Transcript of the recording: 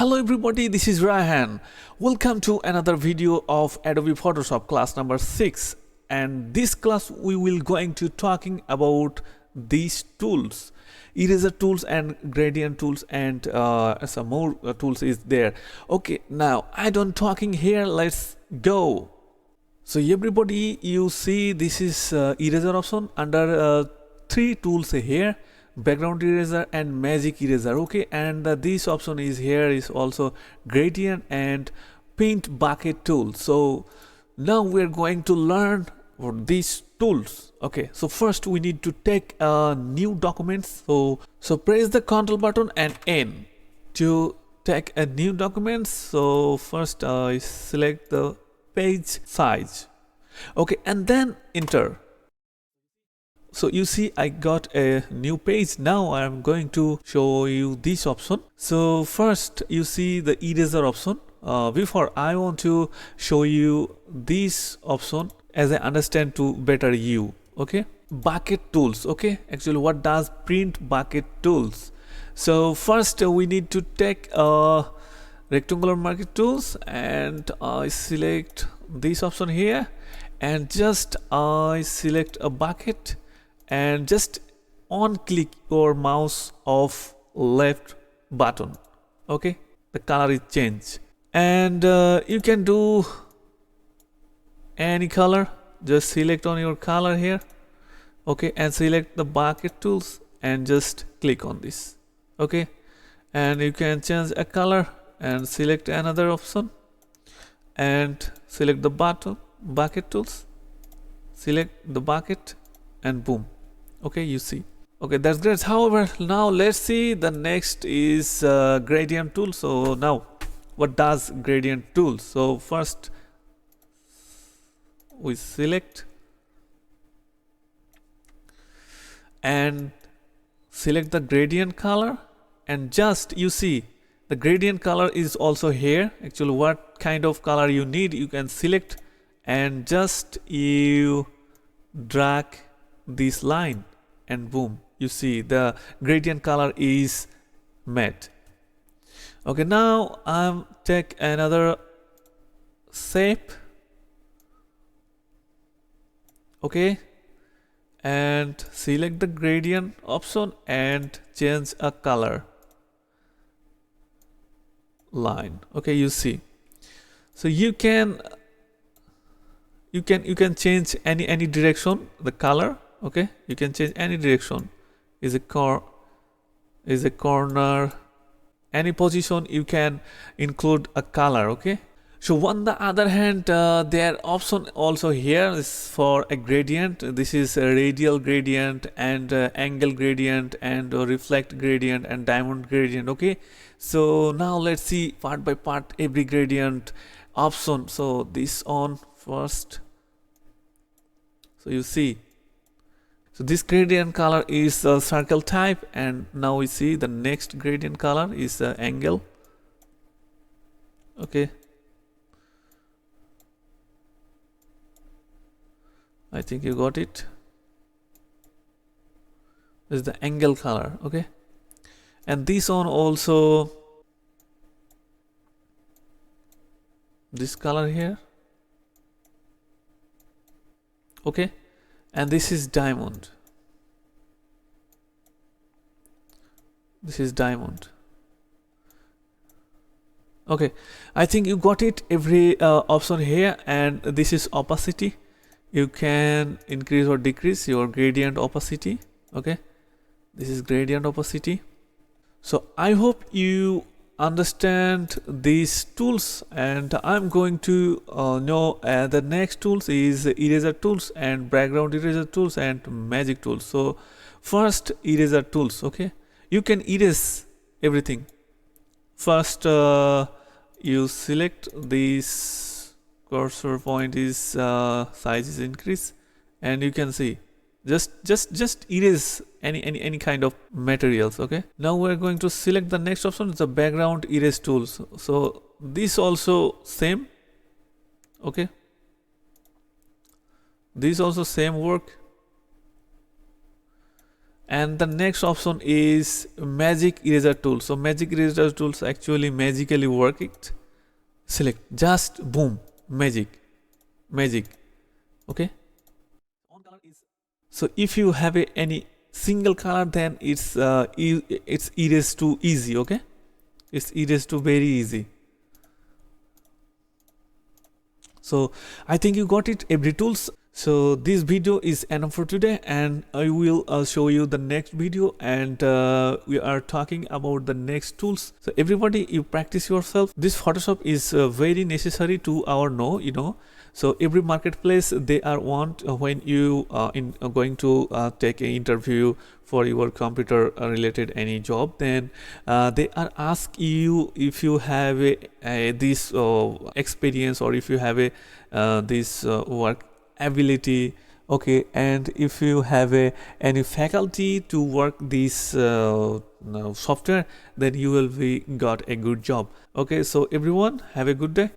Hello everybody, this is Rahan. Welcome to another video of Adobe Photoshop class number 6, and this class we will going to talking about these tools, eraser tools and gradient tools, and some more tools is there. Okay, now I don't talking here, let's go. So everybody, you see this is eraser option under three tools here: background eraser and magic eraser. Okay, and this option is here is also gradient and paint bucket tool. So now we're going to learn these tools. Okay, so first we need to take a new document. So press the control button and N to take a new document. So first I select the page size. Okay, and then enter. So you see I got a new page. Now I'm going to show you this option. So first you see the eraser option. Before I want to show you this option as I understand to better you. Okay, bucket tools. Okay, actually what does print bucket tools? So first we need to take a rectangular market tools and I select this option here and just I select a bucket and just on click your mouse of left button. Okay, the color is changed, and you can do any color. Just select on your color here. Okay, and select the bucket tools and just click on this. Okay, and you can change a color and select another option and select the bucket tools, select the bucket, and boom. Okay, you see. Okay, that's great. However, now let's see the next is gradient tool. So now what does gradient tool? So first we select and select the gradient color, and just you see the gradient color is also here. Actually what kind of color you need you can select and just you drag this line and boom, you see the gradient color is made. Okay, now I'm take another shape. Okay, and select the gradient option and change a color line. Okay, you see. So you can change any direction the color. Okay, you can change any direction. Is a corner, any position you can include a color. Okay, so on the other hand there option also here is for a gradient. This is a radial gradient and angle gradient and reflect gradient and diamond gradient. Okay, so now let's see part by part every gradient option. So this on first. So you see, so this gradient color is a circle type, and now we see the next gradient color is angle. Okay, I think you got it. This is the angle color. Okay, and this one also, this color here. Okay, and this is diamond. This is diamond. Okay, I think you got it every option here, and this is opacity. You can increase or decrease your gradient opacity. Okay, this is gradient opacity. So I hope you understand these tools, and I'm going to know the next tools is eraser tools and background eraser tools and magic tools. So first eraser tools. Okay, you can erase everything. First you select this cursor point is size is increase, and you can see just erase any kind of materials. Okay, now we're going to select the next option, it's the background erase tools. So this also same. Okay, this also same work, And the next option is magic eraser tool. So magic eraser tools actually magically work it. Select, just boom, magic. Okay, so if you have any single color, then it's erase too easy. Okay, it's erase too very easy. So I think you got it, every tools. So this video is enough for today, and I will show you the next video, and we are talking about the next tools. So everybody, you practice yourself. This Photoshop is very necessary to our know, so every marketplace, they are want when you going to take an interview for your computer related any job, then they are ask you if you have this experience, or if you have this work ability. Okay, and if you have any faculty to work this software, then you will be got a good job. Okay, so everyone, have a good day.